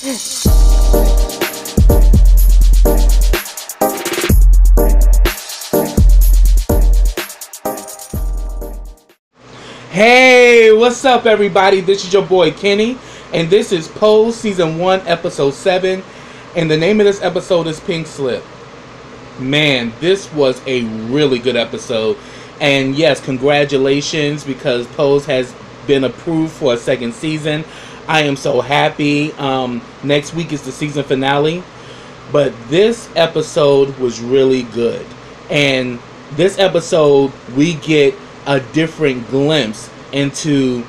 Hey, what's up everybody? This is your boy Kenny, and this is Pose Season 1, Episode 7, and the name of this episode is Pink Slip. Man, this was a really good episode, and yes, congratulations, because Pose has been approved for a second season. I am so happy. Next week is the season finale, but this episode was really good, and this episode we get a different glimpse into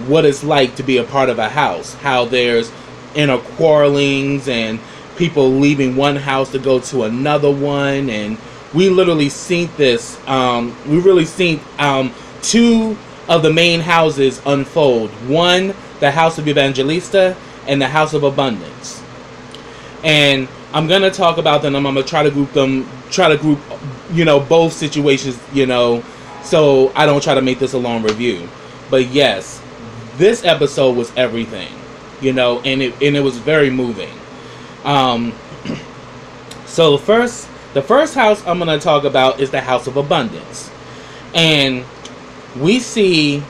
what it's like to be a part of a house. How there's inner quarrelings and people leaving one house to go to another one, and we literally seen this. We really seen two of the main houses unfold. One, the House of Evangelista, and the House of Abundance. And I'm gonna talk about them. I'm gonna try to group them. You know, both situations. You know, so I don't try to make this a long review. But yes, this episode was everything, you know, and it was very moving. So the first house I'm going to talk about is the House of Abundance. And we see,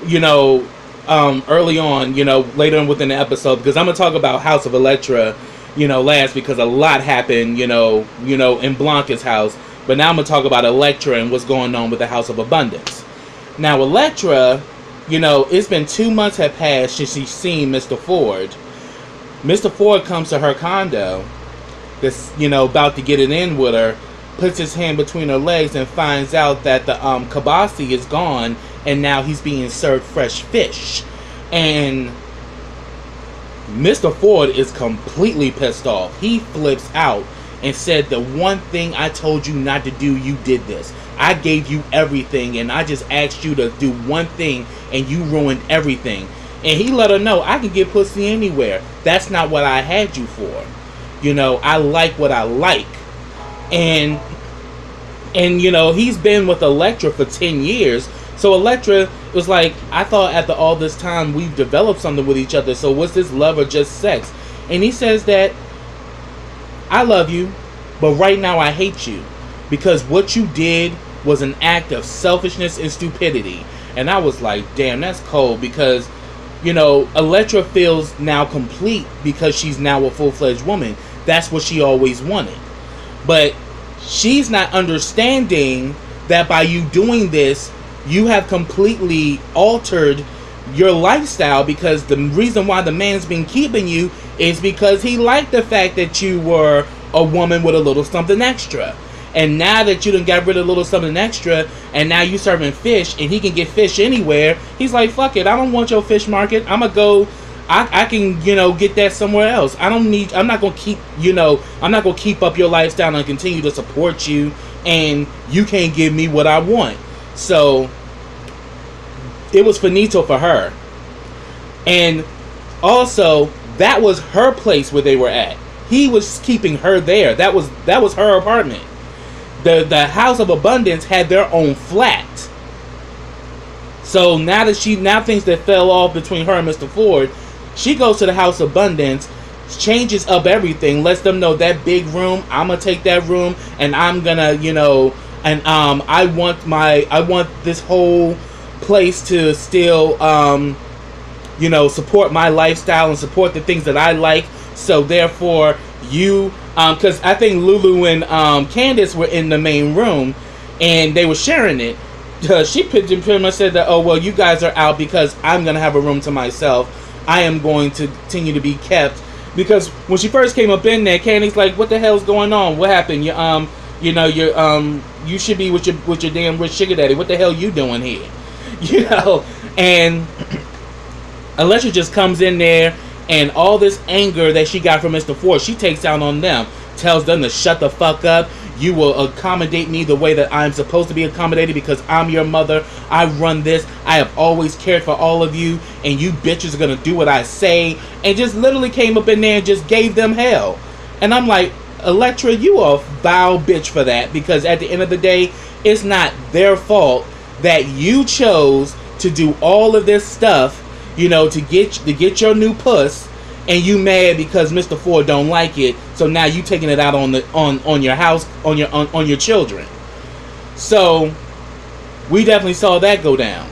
you know, early on, you know, later on within the episode, because I'm going to talk about House of Electra, you know, last, because a lot happened, you know, in Blanca's house. But now I'm going to talk about Electra and what's going on with the House of Abundance. Now, Electra, you know, it's been 2 months have passed since she's seen Mr. Ford. Mr. Ford comes to her condo, that's, you know, about to get it in with her, puts his hand between her legs and finds out that the kibasi is gone, and now he's being served fresh fish. And Mr. Ford is completely pissed off. He flips out and said, the one thing I told you not to do, you did this. I gave you everything, and I just asked you to do one thing, and you ruined everything. And he let her know, I can get pussy anywhere. That's not what I had you for. You know, I like what I like. And you know, he's been with Electra for 10 years. So Electra was like, I thought after all this time we've developed something with each other. So what's this, love or just sex? And he says that, I love you, but right now I hate you, because what you did was an act of selfishness and stupidity. And I was like, damn, that's cold, because, you know, Electra feels now complete because she's now a full-fledged woman. That's what she always wanted. But she's not understanding that by you doing this, you have completely altered your lifestyle, because the reason why the man's been keeping you is because he liked the fact that you were a woman with a little something extra. And now that you done got rid of a little something extra, and now you serving fish, and he can get fish anywhere, he's like, fuck it, I don't want your fish market. I'm gonna go, I can, you know, get that somewhere else. I'm not gonna keep, you know, I'm not gonna keep up your lifestyle and continue to support you, and you can't give me what I want. So it was finito for her. And also, that was her place where they were at. He was keeping her there. That was her apartment. The House of Abundance had their own flat. So now things that fell off between her and Mr. Ford, she goes to the House of Abundance, changes up everything, lets them know that big room, I'm gonna take that room, and I'm gonna, you know, and I want this whole place to still you know, support my lifestyle and support the things that I like. So therefore, you, because I think Lulu and Candace were in the main room, and they were sharing it. She pretty much said that, oh, well, you guys are out because I'm going to have a room to myself. I am going to continue to be kept. Because when she first came up in there, Candy's like, what the hell's going on? What happened? You know, you should be with your damn rich sugar daddy. What the hell you doing here? You know, and Electra just comes in there, and all this anger that she got from Mr. Ford, she takes out on them, tells them to shut the fuck up. You will accommodate me the way that I'm supposed to be accommodated because I'm your mother. I run this. I have always cared for all of you, and you bitches are gonna do what I say. And just literally came up in there and just gave them hell. And I'm like, Electra, you are a vile bitch for that, because at the end of the day, it's not their fault that you chose to do all of this stuff, you know, to get your new puss, and you mad because Mr. Ford don't like it, so now you taking it out on your house, on your children. So we definitely saw that go down.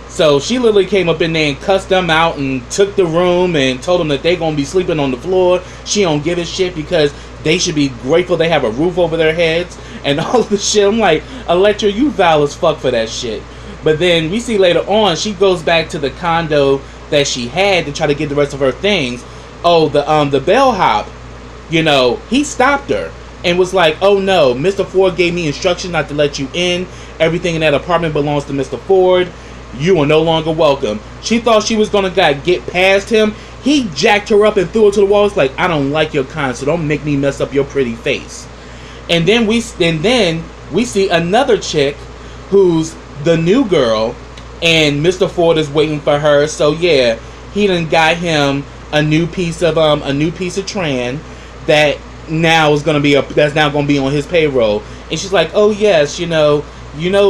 So she literally came up in there and cussed them out and took the room and told them that they gonna be sleeping on the floor. She don't give a shit because they should be grateful they have a roof over their heads and all of the shit. I'm like, Elektra, you foul as fuck for that shit. But then we see later on, she goes back to the condo that she had to try to get the rest of her things. Oh, the bellhop, you know, he stopped her and was like, oh no, Mr. Ford gave me instructions not to let you in. Everything in that apartment belongs to Mr. Ford. You are no longer welcome. She thought she was gonna get past him. He jacked her up and threw her to the wall. It's like, I don't like your kind, so don't make me mess up your pretty face. And then we see another chick who's the new girl, and Mr. Ford is waiting for her. So yeah, he done got him a new piece of Tran that now is gonna be that's now gonna be on his payroll. And she's like, oh yes, you know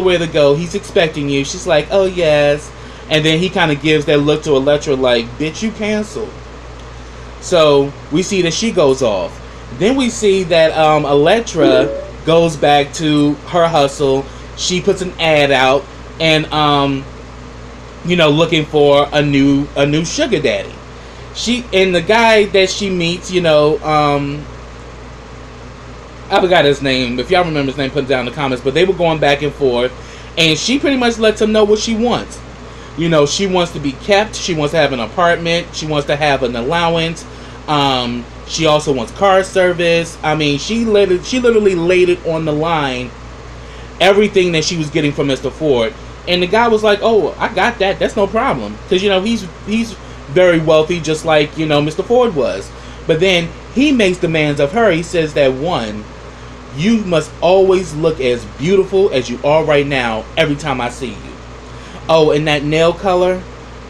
where to go. He's expecting you. She's like, oh yes. And then he kind of gives that look to Elektra like, bitch, you canceled. So we see that she goes off. Then we see that Elektra goes back to her hustle. She puts an ad out and looking for a new sugar daddy. And the guy that she meets, I forgot his name. If y'all remember his name, put it down in the comments. But they were going back and forth, and she pretty much lets him know what she wants. She wants to be kept. She wants to have an apartment. She wants to have an allowance. She also wants car service. I mean, she literally laid it on the line. Everything that she was getting from Mr. Ford. And the guy was like, oh, I got that. That's no problem. Because, he's very wealthy, just like, Mr. Ford was. But then he makes demands of her. He says that, one, you must always look as beautiful as you are right now every time I see you. Oh, and that nail color,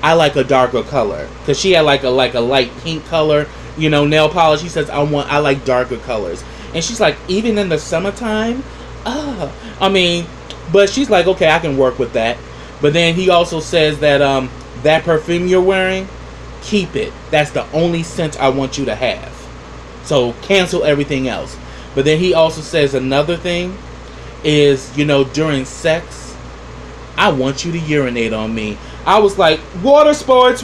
I like a darker color. Because she had like a light pink color, nail polish. He says, I like darker colors. And she's like, even in the summertime? But she's like, okay, I can work with that. But then he also says that that perfume you're wearing, keep it. That's the only scent I want you to have. So cancel everything else. But then he also says another thing is, during sex, I want you to urinate on me. I was like, water sports.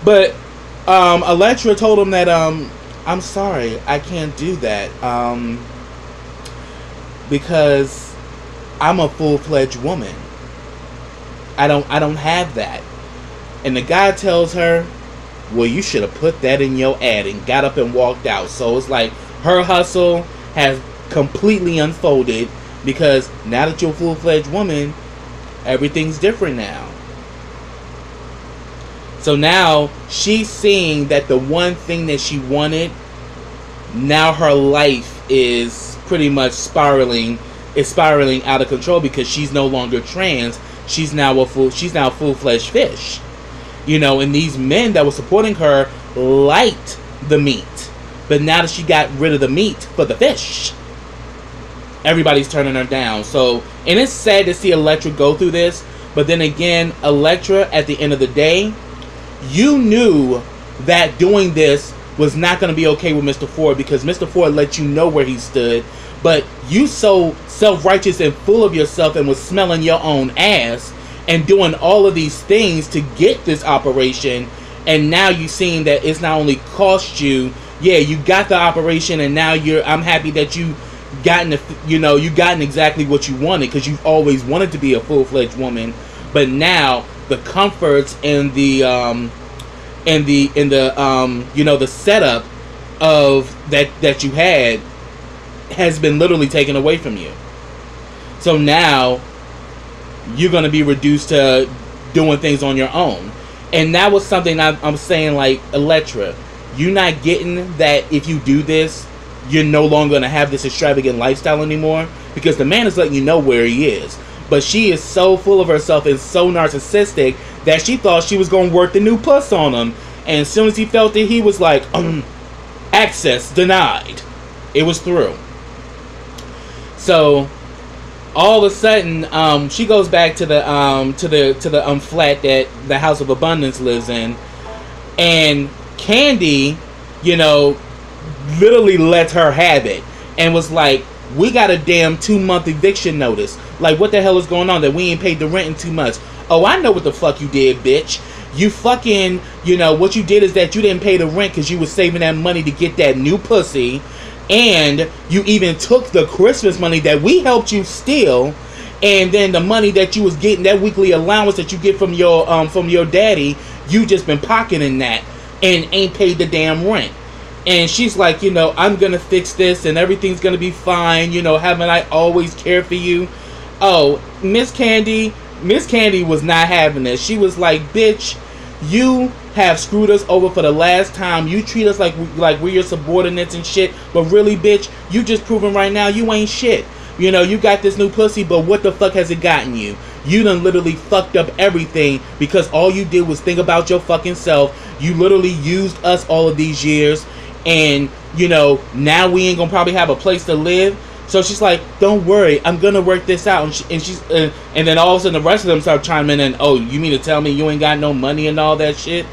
But Elektra told him that I'm sorry, I can't do that. Because I'm a full-fledged woman. I don't have that. And the guy tells her, well, you should have put that in your ad, and got up and walked out. So it's like her hustle has completely unfolded, because now that you're a full-fledged woman, everything's different now. So now she's seeing that the one thing that she wanted, now her life is pretty much spiraling out of control, because she's no longer trans. She's now a full-fledged fish. And these men that were supporting her liked the meat. But now that she got rid of the meat for the fish, everybody's turning her down. So, and it's sad to see Elektra go through this. But then again, Elektra, at the end of the day, you knew that doing this was not going to be okay with Mr. Ford, because Mr. Ford let you know where he stood. But you so self-righteous and full of yourself and was smelling your own ass and doing all of these things to get this operation, and now you seeing that it's not only cost you, yeah, you got the operation, and now I'm happy that you gotten exactly what you wanted, because you've always wanted to be a full-fledged woman. But now the comforts and the the setup of that you had has been literally taken away from you. So now you're going to be reduced to doing things on your own. And that was something I'm saying, like, Elektra, you're not getting that if you do this, you're no longer going to have this extravagant lifestyle anymore, because the man is letting you know where he is. But she is so full of herself and so narcissistic that she thought she was going to work the new puss on him. And as soon as he felt it, he was like, access denied. It was through. So all of a sudden, she goes back to the flat that the House of Abundance lives in, And Candy, you know, literally let her have it and was like, we got a damn 2-month eviction notice. Like, what the hell is going on that we ain't paid the rent in 2 months? Oh, I know what the fuck you did, bitch. You fucking, you know, what you did is that you didn't pay the rent because you was saving that money to get that new pussy. And you even took the Christmas money that we helped you steal. And then the money that you was getting, that weekly allowance that you get from your daddy, you just been pocketing that and ain't paid the damn rent. And she's like, you know, I'm gonna fix this and everything's gonna be fine. You know, haven't I always cared for you? Oh, Miss Candy was not having this. She was like, bitch, you have screwed us over for the last time. You treat us like we're your subordinates and shit. But really, bitch, you just proving right now you ain't shit. You know, you got this new pussy, but what the fuck has it gotten you? You done literally fucked up everything because all you did was think about your fucking self. You literally used us all of these years. And, you know, now we ain't gonna probably have a place to live. So she's like, don't worry, I'm gonna work this out. And then all of a sudden the rest of them start chiming in. Oh, you mean to tell me you ain't got no money and all that shit?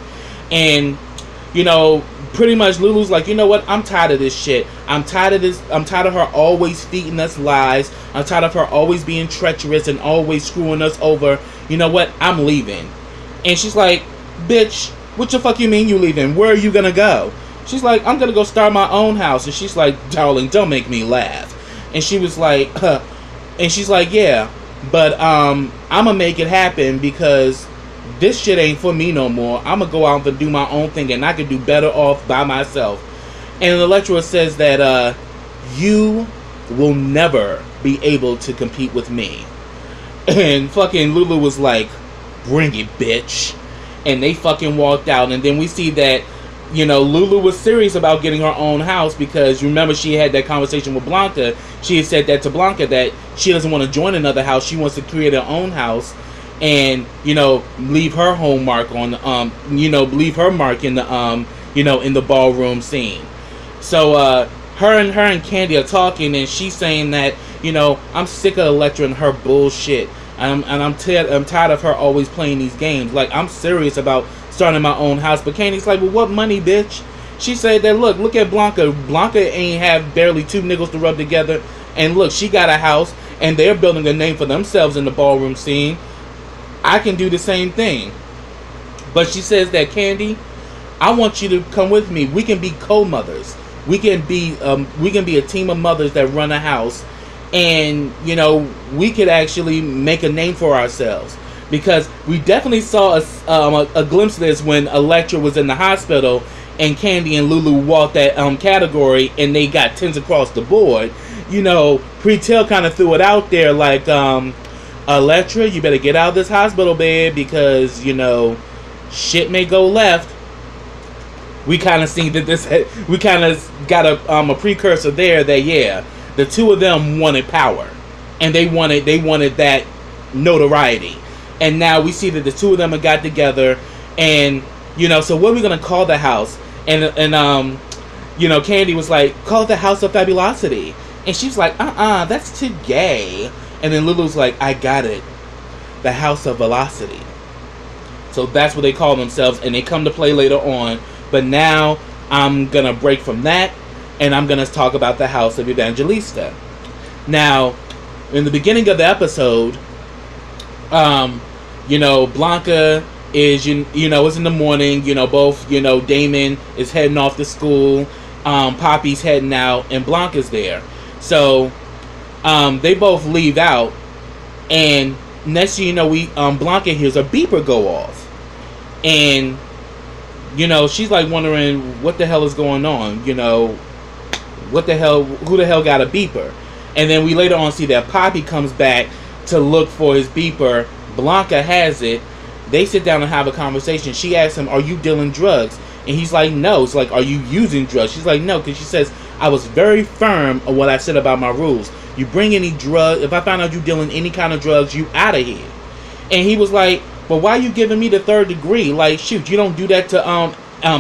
And, you know, pretty much Lulu's like, you know what? I'm tired of this shit. I'm tired of this. I'm tired of her always feeding us lies. I'm tired of her always being treacherous and always screwing us over. You know what? I'm leaving. And she's like, bitch, what the fuck you mean you leaving? Where are you gonna go? She's like, I'm gonna go start my own house. And she's like, darling, don't make me laugh. And she was like, and she's like, yeah, but I'm gonna make it happen because this shit ain't for me no more. I'm gonna go out and do my own thing, and I can do better off by myself. And the lecturer says that you will never be able to compete with me. And fucking Lulu was like, bring it, bitch. And they fucking walked out. And then we see that, you know, Lulu was serious about getting her own house because you remember she had that conversation with Blanca. She had said that to Blanca that she doesn't want to join another house. She wants to create her own house and, you know, leave her home mark on the, you know, leave her mark in the, you know, in the ballroom scene. So, her and Candy are talking and she's saying that, you know, I'm sick of Electra and her bullshit. And I'm tired of her always playing these games. Like, I'm serious about starting my own house. But Candy's like, well, what money, bitch? She said that, look at Blanca. Blanca ain't have barely 2 nickels to rub together. And look, she got a house. And they're building a name for themselves in the ballroom scene. I can do the same thing. But she says that, Candy, I want you to come with me. We can be co-mothers. We can be a team of mothers that run a house. And, you know, we could actually make a name for ourselves. Because we definitely saw a glimpse of this when Electra was in the hospital and Candy and Lulu walked that category and they got 10s across the board. You know, Pretil kind of threw it out there like, Electra, you better get out of this hospital bed because, you know, shit may go left. We kind of see that we kind of got a precursor there that, yeah, the two of them wanted power. And they wanted that notoriety. And now we see that the two of them have got together, and, you know, so what are we going to call the house? And you know, Candy was like, call it the House of Fabulosity. And she's like, that's too gay. And then Lulu's like, I got it. The House of Velocity. So that's what they call themselves, and they come to play later on. But now I'm going to break from that, and I'm going to talk about the House of Evangelista. Now, in the beginning of the episode, you know, Blanca is, you know, it's in the morning, you know, both, you know, Damon is heading off to school, Poppy's heading out, and Blanca's there. So, they both leave out, and next thing you know, Blanca hears a beeper go off. And, you know, she's like wondering what the hell is going on, you know, who the hell got a beeper? And then we later on see that Poppy comes back to look for his beeper. Blanca has it. They sit down and have a conversation. She asks him, are you dealing drugs? And he's like, no. It's like, are you using drugs? She's like, no, because she says, I was very firm on what I said about my rules. You bring any drug, if I find out you dealing any kind of drugs, you out of here. And he was like, well, why are you giving me the 3rd degree? Like, shoot, you don't do that to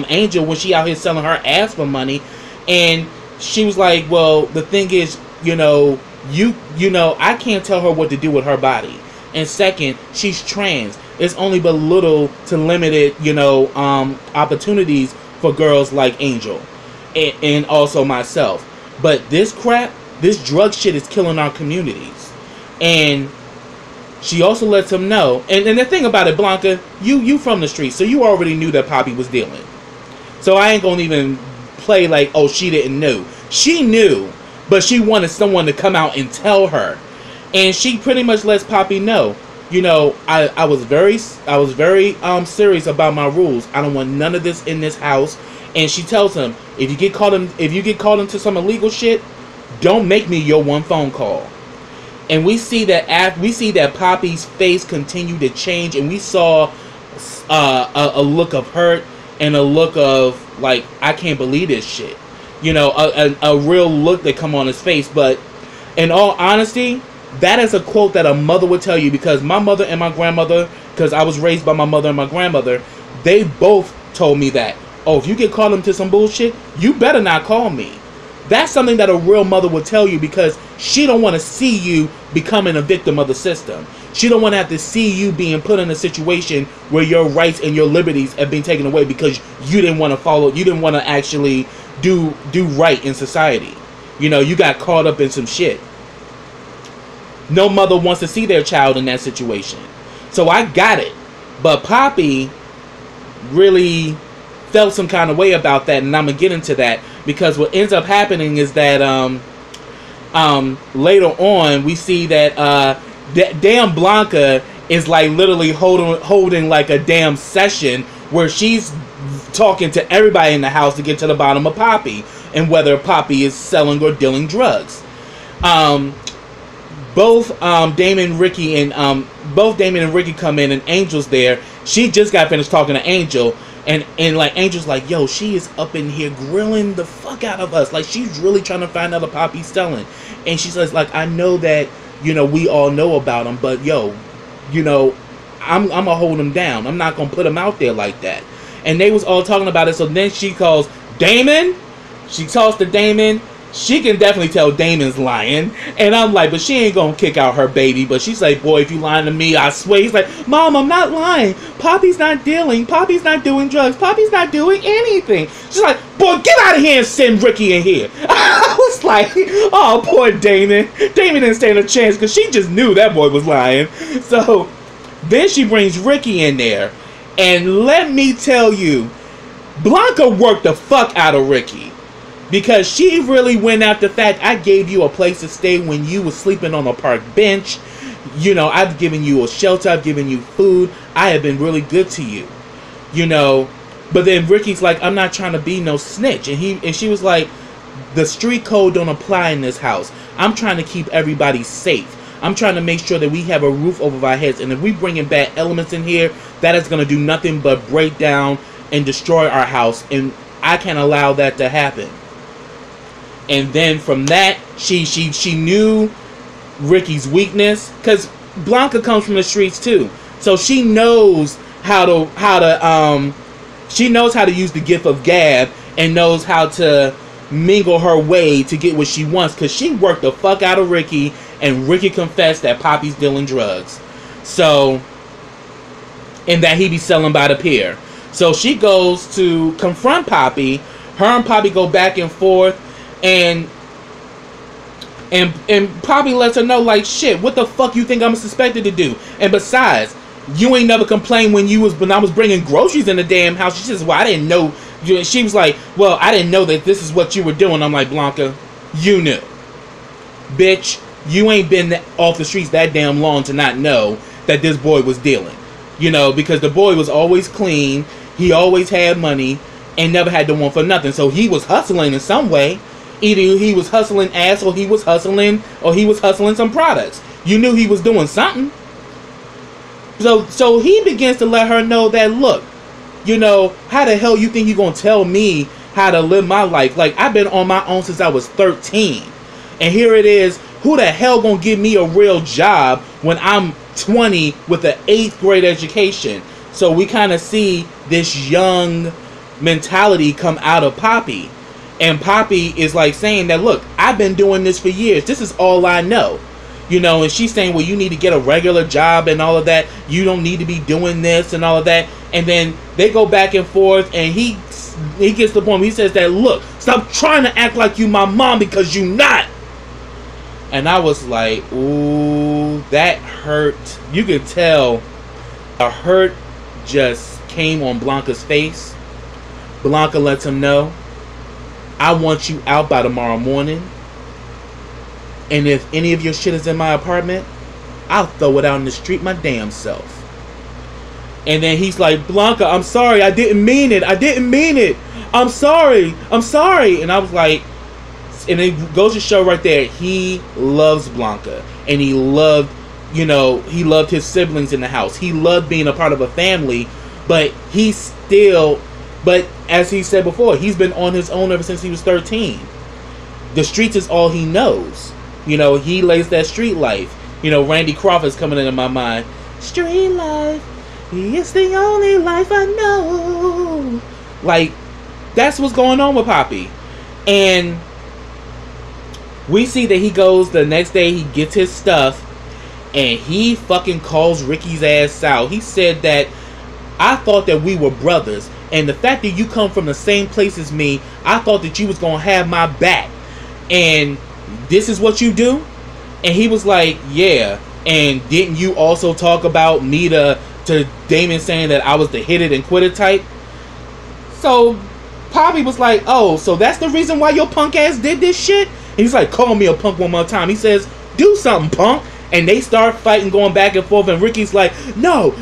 Angel when she out here selling her ass for money. And she was like, well, the thing is, you know, I can't tell her what to do with her body. And second, she's trans. it's only but little to limited, opportunities for girls like Angel and also myself. But this crap, this drug shit is killing our communities. And she also lets him know, and the thing about it, Blanca, you from the streets, so you already knew that Poppy was dealing. So I ain't gonna even play like, oh, she didn't know. She knew, but she wanted someone to come out and tell her. And she pretty much lets Poppy know, I was very serious about my rules. I don't want none of this in this house. And she tells him, if you get caught into some illegal shit, don't make me your one phone call. And we see that Poppy's face continue to change, and we saw a look of hurt and a look of like, I can't believe this shit. A real look that come on his face. But in all honesty, that is a quote that a mother would tell you, because my mother and my grandmother, because I was raised by my mother and my grandmother, they both told me that, oh, if you get caught into some bullshit, you better not call me. That's something that a real mother would tell you, because she don't want to see you becoming a victim of the system. She don't want to have to see you being put in a situation where your rights and your liberties have been taken away because you didn't want to actually do right in society. You got caught up in some shit. No mother wants to see their child in that situation. So I got it. But Poppy really felt some kind of way about that, and I'm going to get into that, because what ends up happening is that later on we see that damn Blanca is like literally holding like a damn session where she's talking to everybody in the house to get to the bottom of Poppy and whether Poppy is selling or dealing drugs. Both Damon and Ricky come in, and Angel's there. She just got finished talking to Angel, and like Angel's like, yo, she is up in here grilling the fuck out of us. Like, she's really trying to find out if Poppy's selling. And she says, like, I know that, we all know about him, but yo, I'm gonna hold him down. I'm not gonna put him out there like that. And they was all talking about it. So then she calls Damon. She talks to Damon. She can definitely tell Damon's lying. And I'm like, but she ain't gonna kick out her baby. But she's like, boy, if you lying to me, I swear. He's like, Mom, I'm not lying. Poppy's not dealing. Poppy's not doing drugs. Poppy's not doing anything. She's like, boy, get out of here and send Ricky in here. I was like, oh, poor Damon. Damon didn't stand a chance because she just knew that boy was lying. So then she brings Ricky in there. And let me tell you, Blanca worked the fuck out of Ricky. Because she really went after the fact, I gave you a place to stay when you were sleeping on a park bench. I've given you a shelter. I've given you food. I have been really good to you. But then Ricky's like, I'm not trying to be no snitch. And she was like, the street code don't apply in this house. I'm trying to keep everybody safe. I'm trying to make sure that we have a roof over our heads. And if we bring in bad elements in here, that is going to do nothing but break down and destroy our house. And I can't allow that to happen. And then from that, she knew Ricky's weakness, because Blanca comes from the streets too, so she knows how to use the gift of gab and knows how to mingle her way to get what she wants, because she worked the fuck out of Ricky, and Ricky confessed that Poppy's dealing drugs, so, and that he be selling by the pier. So she goes to confront Poppy. Her and Poppy go back and forth. And Poppy lets her know, like, shit, what the fuck you think I'm suspected to do? And besides, you ain't never complained when I was bringing groceries in the damn house. She says, well, I didn't know. She was like, well, I didn't know that this is what you were doing. I'm like, Blanca, you knew. Bitch, you ain't been off the streets that damn long to not know that this boy was dealing. Because the boy was always clean. He always had money and never had to want for nothing. So he was hustling in some way. Either he was hustling ass, or he was hustling some products. You knew he was doing something. So he begins to let her know that, look, how the hell you think you're going to tell me how to live my life? Like, I've been on my own since I was 13. And here it is, who the hell going to give me a real job when I'm 20 with an 8th grade education? So we kind of see this young mentality come out of Poppy. And Poppy is like saying that, look, I've been doing this for years. This is all I know. You know, and she's saying, well, you need to get a regular job and all of that. You don't need to be doing this and all of that. And then they go back and forth, and he gets to the point where he says that, look, stop trying to act like you my mom, because you not. And I was like, ooh, that hurt. You could tell a hurt just came on Blanca's face. Blanca lets him know, I want you out by tomorrow morning. And if any of your shit is in my apartment, I'll throw it out in the street my damn self. And then he's like, Blanca, I'm sorry. I didn't mean it. I didn't mean it. I'm sorry. I'm sorry. And I was like, and it goes to show right there, he loves Blanca. And he loved, you know, he loved his siblings in the house. He loved being a part of a family. But he still, but as he said before, he's been on his own ever since he was 13. The streets is all he knows. You know, he lays that street life. You know, Randy Crawford's coming into my mind. Street life, it's the only life I know. Like, that's what's going on with Poppy. And we see that he goes the next day, he gets his stuff, and he fucking calls Ricky's ass out. He said that, I thought that we were brothers, and the fact that you come from the same place as me, I thought that you was gonna have my back. And this is what you do? And he was like, yeah. And didn't you also talk about me to Damon, saying that I was the hit it and quit it type? So Poppy was like, oh, so that's the reason why your punk ass did this shit? And he's like, call me a punk one more time. He says, do something, punk. And they start fighting, going back and forth, and Ricky's like, no,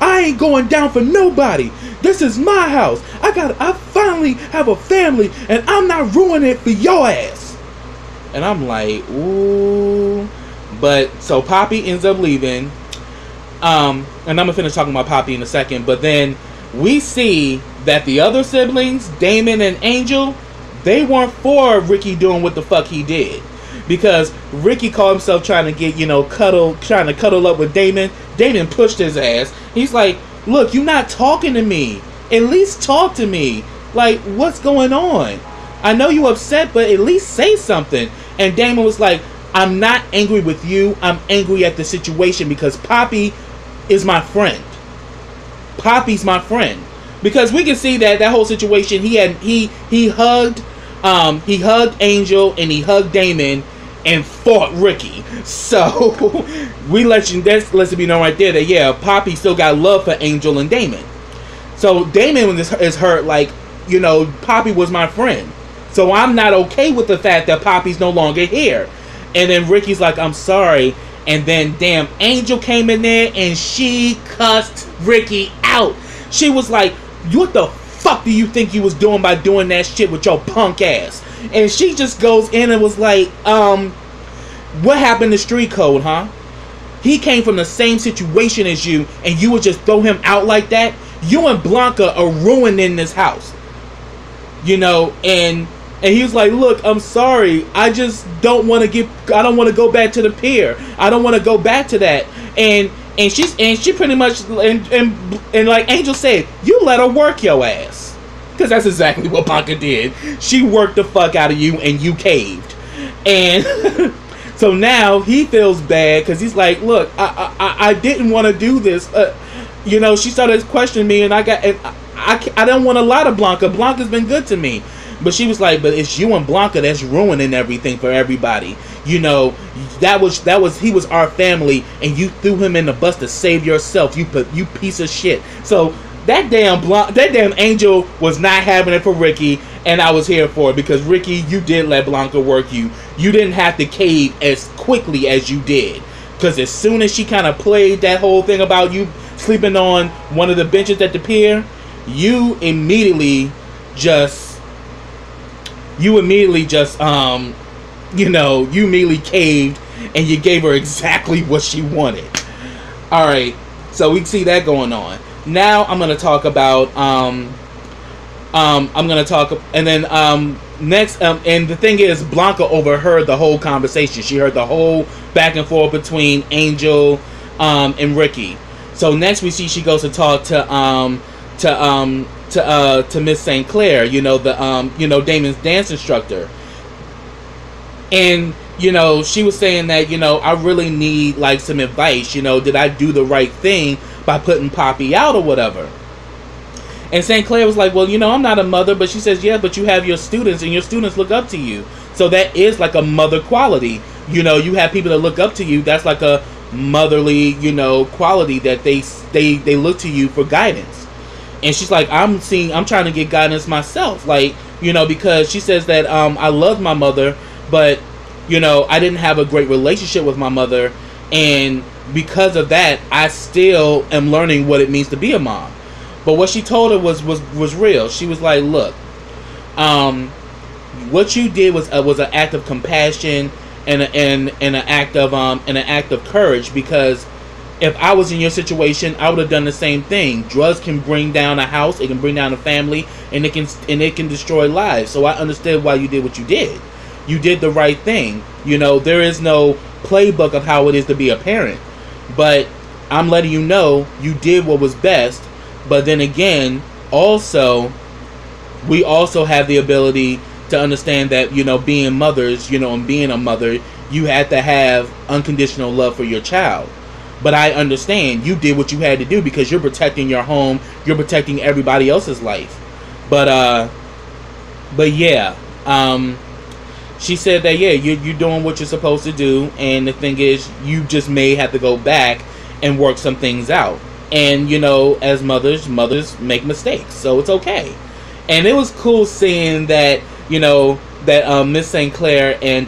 I ain't going down for nobody. This is my house. I finally have a family, and I'm not ruining it for your ass. And I'm like, ooh. But, so Poppy ends up leaving. And I'm going to finish talking about Poppy in a second. But then we see that the other siblings, Damon and Angel, they weren't for Ricky doing what the fuck he did. Because Ricky called himself trying to get, you know, trying to cuddle up with Damon. Damon pushed his ass. He's like, look, you're not talking to me. At least talk to me. Like, what's going on? I know you upset, but at least say something. And Damon was like, I'm not angry with you. I'm angry at the situation because Poppy is my friend. Poppy's my friend. Because we can see that whole situation, he hugged Angel and he hugged Damon and fought Ricky. So we lets it be known right there that, yeah, Poppy still got love for Angel and Damon. So Damon is hurt, like, you know, Poppy was my friend. So I'm not okay with the fact that Poppy's no longer here. And then Ricky's like, I'm sorry. And then damn, Angel came in there and she cussed Ricky out. She was like, what the fuck do you think you was doing by doing that shit with your punk ass? And she just goes in and was like, what happened to street code, huh? He came from the same situation as you, and you would just throw him out like that? You and Blanca are ruining this house. You know, and he was like, look, I'm sorry. I just don't want to I don't want to go back to the pier. I don't want to go back to that. And she pretty much, and like Angel said, you let her work your ass. Because that's exactly what Blanca did. She worked the fuck out of you and you caved. And so now he feels bad because he's like, look, I didn't want to do this. You know, she started questioning me, and I don't want a lot of Blanca. Blanca's been good to me. But she was like, but it's you and Blanca that's ruining everything for everybody. You know, he was our family, and you threw him in the bus to save yourself. You piece of shit. So that damn Angel was not having it for Ricky, and I was here for it because Ricky, you did let Blanca work you. You didn't have to cave as quickly as you did, because as soon as she kind of played that whole thing about you sleeping on one of the benches at the pier, you immediately just caved, and you gave her exactly what she wanted. Alright, so we see that going on. Now I'm going to talk about, next, and the thing is, Blanca overheard the whole conversation. She heard the whole back and forth between Angel, and Ricky. So next we see she goes to talk to Miss St. Clair, you know, Damon's dance instructor. And you know, she was saying that, you know, I really need like some advice. You know, did I do the right thing by putting Poppy out or whatever? And St. Clair was like, well, you know, I'm not a mother, but she says, yeah, but you have your students, and your students look up to you. So that is like a mother quality. You know, you have people that look up to you. That's like a motherly, you know, quality that they look to you for guidance. And she's like, I'm trying to get guidance myself. Like, you know, because she says that I love my mother, but, you know, I didn't have a great relationship with my mother. And because of that, I still am learning what it means to be a mom. But what she told her was real. She was like, look, what you did was an act of compassion and an act of courage, because if I was in your situation, I would have done the same thing. Drugs can bring down a house, it can bring down a family, and it can destroy lives. So I understood why you did what you did. You did the right thing. You know, there is no playbook of how it is to be a parent, but I'm letting you know you did what was best. But then again, also, we also have the ability to understand that, you know, being mothers, you know, and being a mother, you had to have unconditional love for your child. But I understand you did what you had to do because you're protecting your home, you're protecting everybody else's life. But yeah, she said that, yeah, you're doing what you're supposed to do, and the thing is, you just may have to go back and work some things out. And, you know, as mothers make mistakes, so it's okay. And it was cool seeing that, you know, that Miss St. Clair and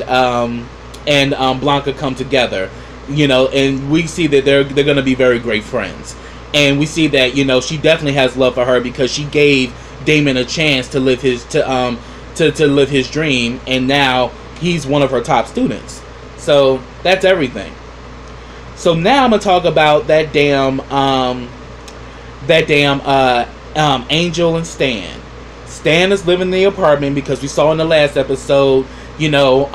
Blanca come together, you know, and we see that they're going to be very great friends. And we see that, you know, she definitely has love for her because she gave Damon a chance to live his to live his dream, and now he's one of her top students. So that's everything. So now I'm gonna talk about that damn Angel and Stan. Stan is living in the apartment because we saw in the last episode, you know,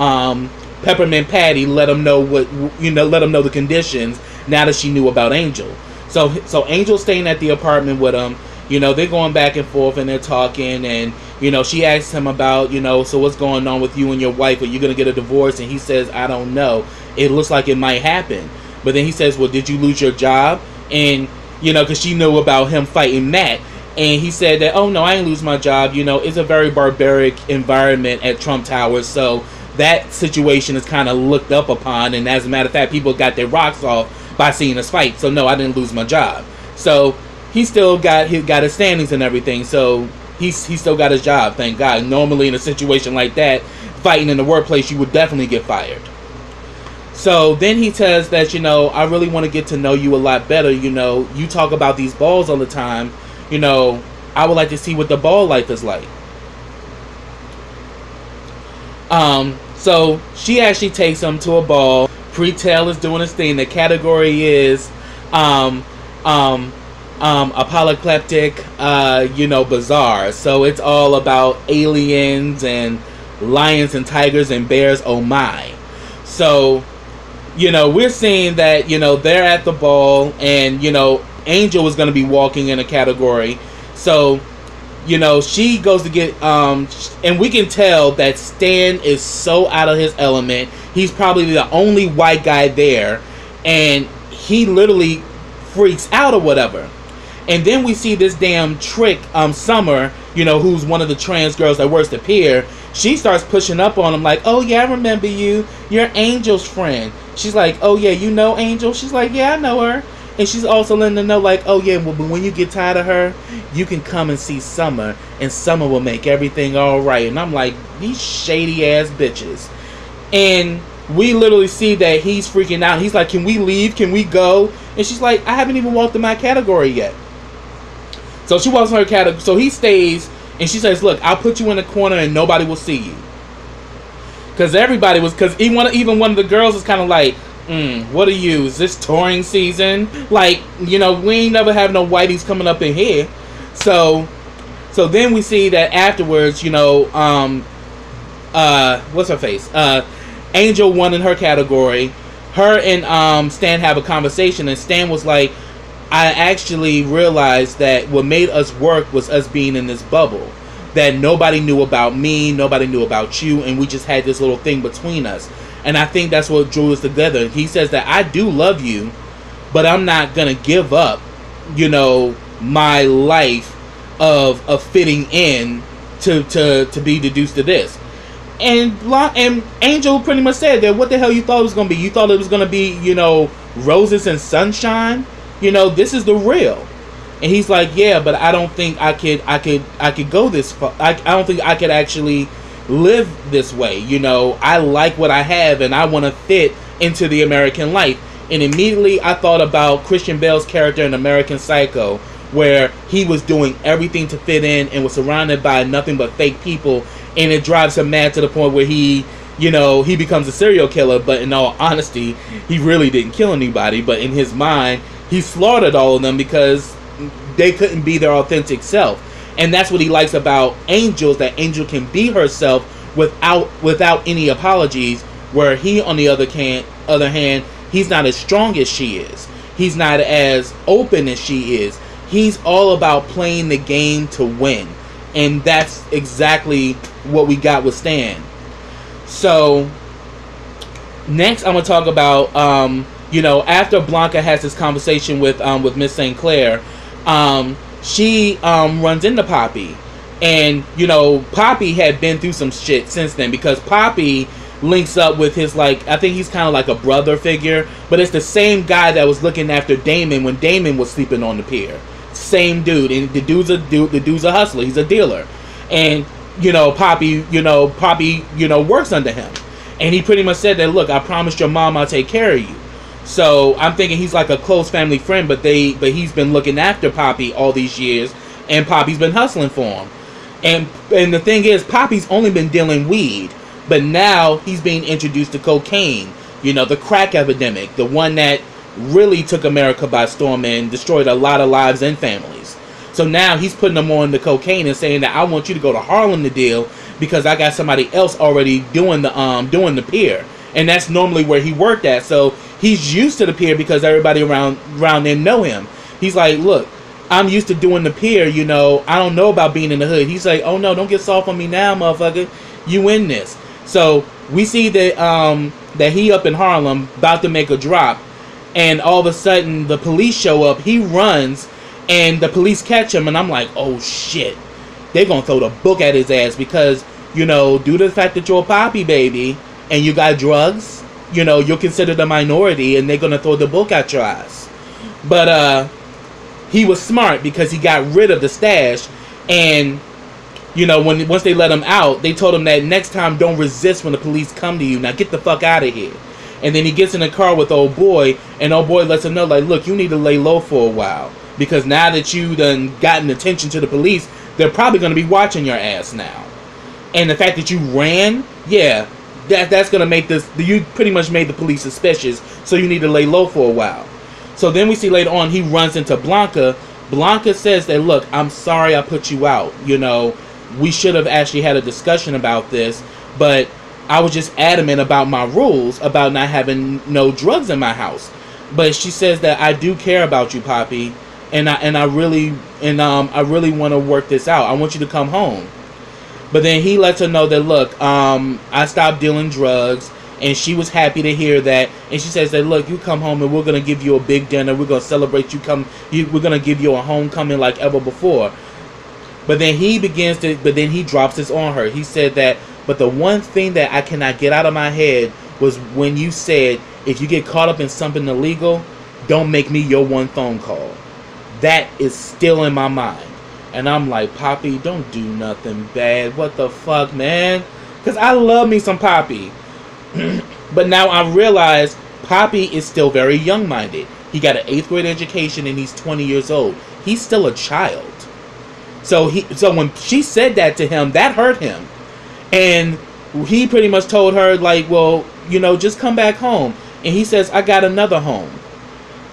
Peppermint Patty let him know the conditions now that she knew about Angel. So Angel's staying at the apartment with him. You know, they're going back and forth and they're talking, and, you know, she asks him about, you know, so what's going on with you and your wife? Are you going to get a divorce? And he says, I don't know. It looks like it might happen. But then he says, well, did you lose your job? And, you know, because she knew about him fighting Matt. And he said that, oh, no, I didn't lose my job. You know, it's a very barbaric environment at Trump Towers. So that situation is kind of looked up upon. And as a matter of fact, people got their rocks off by seeing us fight. So, no, I didn't lose my job. So he still got his standings and everything. So he still got his job, thank God. Normally in a situation like that, fighting in the workplace, you would definitely get fired. So then he says that, you know, I really want to get to know you a lot better. You know, you talk about these balls all the time. You know, I would like to see what the ball life is like. So she actually takes him to a ball. Pre-tail is doing his thing. The category is apocalyptic, you know, bizarre. So it's all about aliens and lions and tigers and bears. Oh my. So, you know, we're seeing that, you know, they're at the ball, and, you know, Angel is going to be walking in a category. So, you know, she goes to get, and we can tell that Stan is so out of his element. He's probably the only white guy there, and he literally freaks out or whatever. And then we see this damn trick, Summer, you know, who's one of the trans girls that works at Pier. She starts pushing up on him like, oh yeah, I remember you. You're Angel's friend. She's like, oh yeah, you know Angel? She's like, yeah, I know her. And she's also letting them know like, oh yeah, well, but when you get tired of her, you can come and see Summer, and Summer will make everything alright. And I'm like, these shady ass bitches. And we literally see that he's freaking out. He's like, can we leave? Can we go? And she's like, I haven't even walked in my category yet. So she walks in her category. So he stays, and she says, look, I'll put you in a corner and nobody will see you. Because everybody was, because even one of the girls was kind of like, what are you? Is this touring season? Like, you know, we ain't never have no whiteys coming up in here. So then we see that afterwards, you know, what's her face? Angel won in her category. Her and Stan have a conversation, and Stan was like, I actually realized that what made us work was us being in this bubble. That nobody knew about me, nobody knew about you, and we just had this little thing between us. And I think that's what drew us together. He says that I do love you, but I'm not gonna give up, you know, my life of fitting in to be deduced to this. And Angel pretty much said that what the hell you thought it was gonna be? You thought it was gonna be, you know, roses and sunshine? You know, this is the real. And he's like, yeah, but I don't think I could go this far. I don't think I could actually live this way. You know, I like what I have and I want to fit into the American life. And immediately I thought about Christian Bale's character in American Psycho, where he was doing everything to fit in and was surrounded by nothing but fake people, and it drives him mad to the point where he, you know, he becomes a serial killer. But in all honesty, he really didn't kill anybody, but in his mind he slaughtered all of them because they couldn't be their authentic self. And that's what he likes about Angel, that Angel can be herself without any apologies, where he, on the other hand, he's not as strong as she is. He's not as open as she is. He's all about playing the game to win. And that's exactly what we got with Stan. So, next I'm going to talk about, you know, after Blanca has this conversation with Miss St. Clair, she runs into Poppy. And, you know, Poppy had been through some shit since then, because Poppy links up with his, like, I think he's kind of like a brother figure, but it's the same guy that was looking after Damon when Damon was sleeping on the pier. Same dude. And the dude's a hustler. He's a dealer. And, you know, Poppy works under him. And he pretty much said that, look, I promised your mom I'll take care of you. So I'm thinking he's like a close family friend, but he's been looking after Poppy all these years, and Poppy's been hustling for him. And the thing is, Poppy's only been dealing weed, but now he's being introduced to cocaine. You know, the crack epidemic, the one that really took America by storm and destroyed a lot of lives and families. So now he's putting them on the cocaine and saying that I want you to go to Harlem to deal, because I got somebody else already doing the pier. And that's normally where he worked at. So he's used to the pier because everybody around there know him. He's like, look, I'm used to doing the pier, you know, I don't know about being in the hood. He's like, oh no, don't get soft on me now, motherfucker. You in this. So we see that he up in Harlem about to make a drop, and all of a sudden the police show up. He runs and the police catch him, and I'm like, oh shit, they're gonna throw the book at his ass, because, you know, due to the fact that you're a Poppy baby and you got drugs, you know, you're considered a minority, and they're gonna throw the book at your ass. But he was smart, because he got rid of the stash. And, you know, once they let him out, they told him that next time, don't resist when the police come to you. Now get the fuck out of here. And then he gets in the car with old boy, and old boy lets him know, like, look, you need to lay low for a while, because now that you done gotten attention to the police, they're probably going to be watching your ass now. And the fact that you ran, yeah, that's going to make this, you pretty much made the police suspicious, so you need to lay low for a while. So then we see later on, he runs into Blanca. Blanca says that, look, I'm sorry I put you out. You know, we should have actually had a discussion about this, but I was just adamant about my rules, about not having no drugs in my house. But she says that I do care about you, Poppy, and I really want to work this out. I want you to come home. But then he lets her know that, look, I stopped dealing drugs, and she was happy to hear that. And she says that, look, you come home and we're gonna give you a big dinner. We're gonna celebrate you. We're gonna give you a homecoming like ever before. But then he drops this on her. He said that, but the one thing that I cannot get out of my head was when you said, if you get caught up in something illegal, don't make me your one phone call. That is still in my mind. And I'm like, Poppy, don't do nothing bad. What the fuck, man? Because I love me some Poppy. But now I realize Poppy is still very young-minded. He got an 8th grade education and he's 20 years old. He's still a child. So when she said that to him, that hurt him. And he pretty much told her, like, well, you know, just come back home. And he says, I got another home.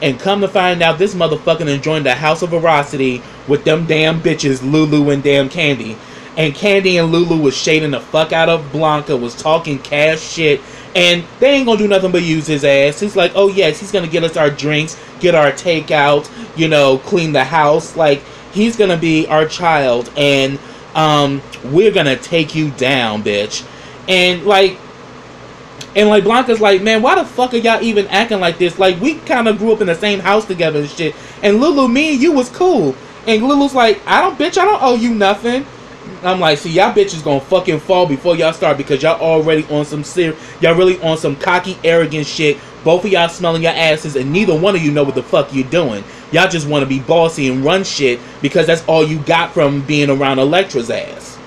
And come to find out, this motherfucking enjoying the house of veracity with them damn bitches, Lulu and damn Candy. And Candy and Lulu was shading the fuck out of Blanca, was talking cash shit. And they ain't gonna do nothing but use his ass. He's like, oh yes, he's gonna get us our drinks, get our takeout, you know, clean the house. Like, he's gonna be our child, and we're gonna take you down, bitch. And, like, And like Blanca's like, man, why the fuck are y'all even acting like this? Like, we kind of grew up in the same house together and shit. And Lulu, me and you was cool. And Lulu's like, bitch, I don't owe you nothing. I'm like, see, y'all bitches gonna fucking fall before y'all start, because y'all already on some y'all really on some cocky, arrogant shit. Both of y'all smelling your asses, and neither one of you know what the fuck you're doing. Y'all just want to be bossy and run shit because that's all you got from being around Elektra's ass.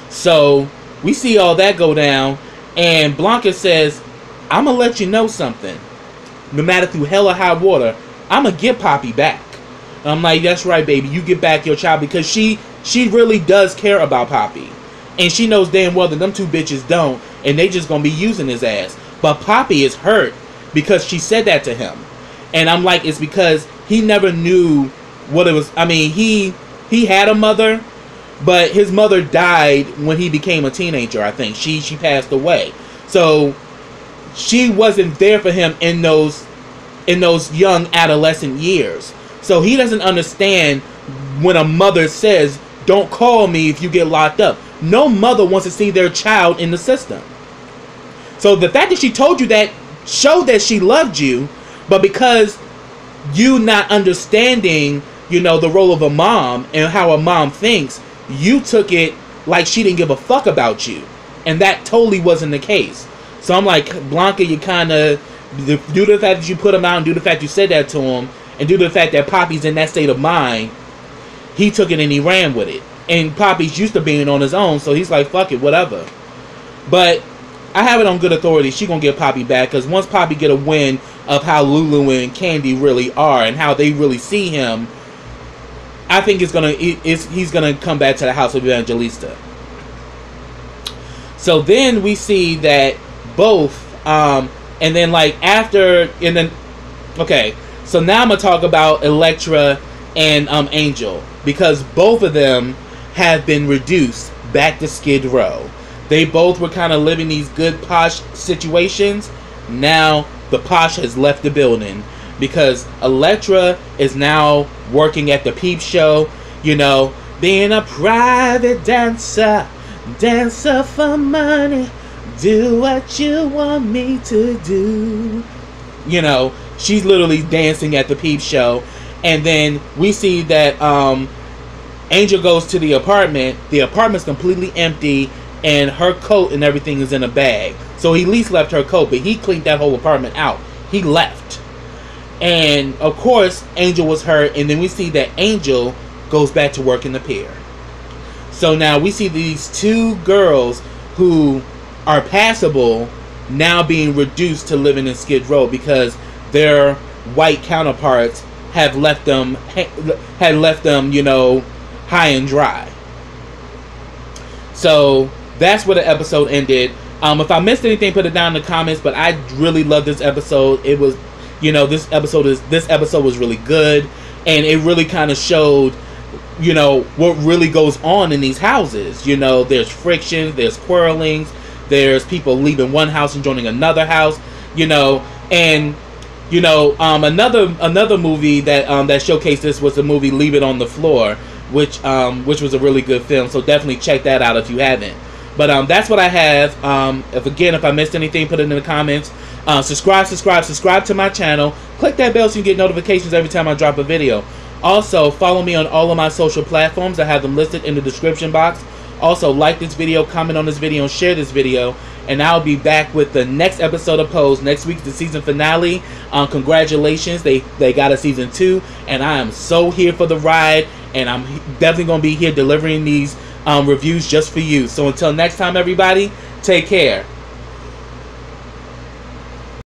So we see all that go down, and Blanca says, I'm gonna let you know something. No matter through hell or high water, I'm gonna get Poppy back. And I'm like, that's right, baby. You get back your child, because she really does care about Poppy. And she knows damn well that them two bitches don't, and they just gonna be using his ass. But Poppy is hurt because she said that to him. And I'm like, it's because he never knew what it was. I mean, he had a mother, but his mother died when he became a teenager, I think. She passed away. So she wasn't there for him in those young adolescent years. So he doesn't understand when a mother says, don't call me if you get locked up. No mother wants to see their child in the system. So the fact that she told you that showed that she loved you, but because you not understanding, you know, the role of a mom and how a mom thinks, you took it like she didn't give a fuck about you. And that totally wasn't the case. So I'm like, Blanca, you kind of, due to the fact that you put him out and due to the fact you said that to him, and due to the fact that Poppy's in that state of mind, he took it and he ran with it. And Poppy's used to being on his own, so he's like, fuck it, whatever. But I have it on good authority, she gonna get Poppy back, because once Poppy get a win of how Lulu and Candy really are and how they really see him, I think he's gonna come back to the house of Evangelista. So then we see that both, and then like after, and then, okay, so now I'm gonna talk about Elektra and Angel, because both of them have been reduced back to Skid Row. They both were kind of living these good posh situations. Now the posh has left the building, because Elektra is now working at the Peep Show, you know, being a private dancer for money, do what you want me to do. You know, she's literally dancing at the Peep Show. And then we see that Angel goes to the apartment. The apartment's completely empty, and her coat and everything is in a bag. So he at least left her coat, but he cleaned that whole apartment out. He left. And of course, Angel was hurt, and then we see that Angel goes back to work in the pier. So now we see these two girls who are passable now being reduced to living in Skid Row, because their white counterparts had left them, you know, high and dry. So that's where the episode ended. If I missed anything, put it down in the comments. But I really love this episode. It was, you know, this episode was really good, and it really kind of showed, you know, what really goes on in these houses. You know, there's friction, there's quarrelings, there's people leaving one house and joining another house. You know, and you know, another movie that that showcased this was the movie Leave It on the Floor, which was a really good film. So definitely check that out if you haven't. But that's what I have. If I missed anything, put it in the comments. Subscribe to my channel. Click that bell so you get notifications every time I drop a video. Also, follow me on all of my social platforms. I have them listed in the description box. Also, like this video, comment on this video, and share this video. And I'll be back with the next episode of Pose. Next week's the season finale. Congratulations, they got a season 2, and I am so here for the ride. And I'm definitely gonna be here delivering these reviews just for you. So until next time, everybody, take care.